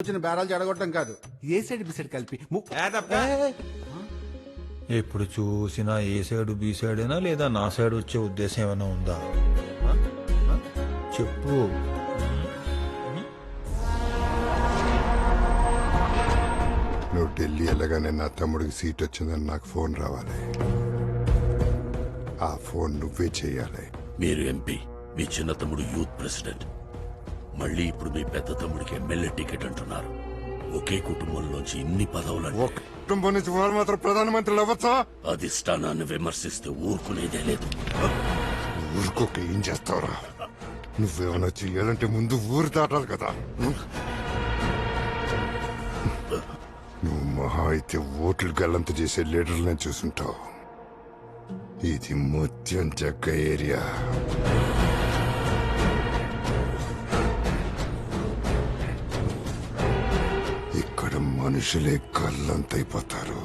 వచ్చిన బేరాలు చెడగొట్టడం కాదు, ఏ సైడ్ బి సైడ్ కలిపి ఎప్పుడు చూసినా ఏ సైడ్ బి సైడ్ అయినా లేదా నా సైడ్ వచ్చే ఉద్దేశం ఏమైనా ఉందా? ఆ? ఆ? చెప్పు. నువ్వు ఢిల్లీ వెళ్ళగానే నా తమ్ముడికి సీట్ వచ్చిందని నాకు ఫోన్ రావాలి. ఆ ఫోన్ నువ్వే చేయాలి. మీరు ఎంపీ, మీ చిన్న తమ్ముడు యూత్ ప్రెసిడెంట్, మళ్ళీ ఇప్పుడు మీ పెద్ద తమ్ముడికి ఎమ్మెల్యే టికెట్ అంటున్నారు. ఒకే కుటుంబంలోంచి ఇన్ని పదవులు, ఒక కుటుంబం నుంచి వాళ్ళు మాత్రం ప్రధానమంత్రులు అవ్వచ్చా? అధిష్టానాన్ని విమర్శిస్తే ఊరుకునేదే లేదు. ఊరుకోక ఏం చేస్తావురా? నువ్వేమైనా చెయ్యాలంటే ముందు ఊరు దాటాలి కదా. నువ్వు మహా అయితే ఓట్లు గల్లంత చేసే లీడర్లను చూసుంటావు. ఇది ముత్యం చెక్క ఏరియా. ఇక్కడ మనుషులే గల్లంతైపోతారు.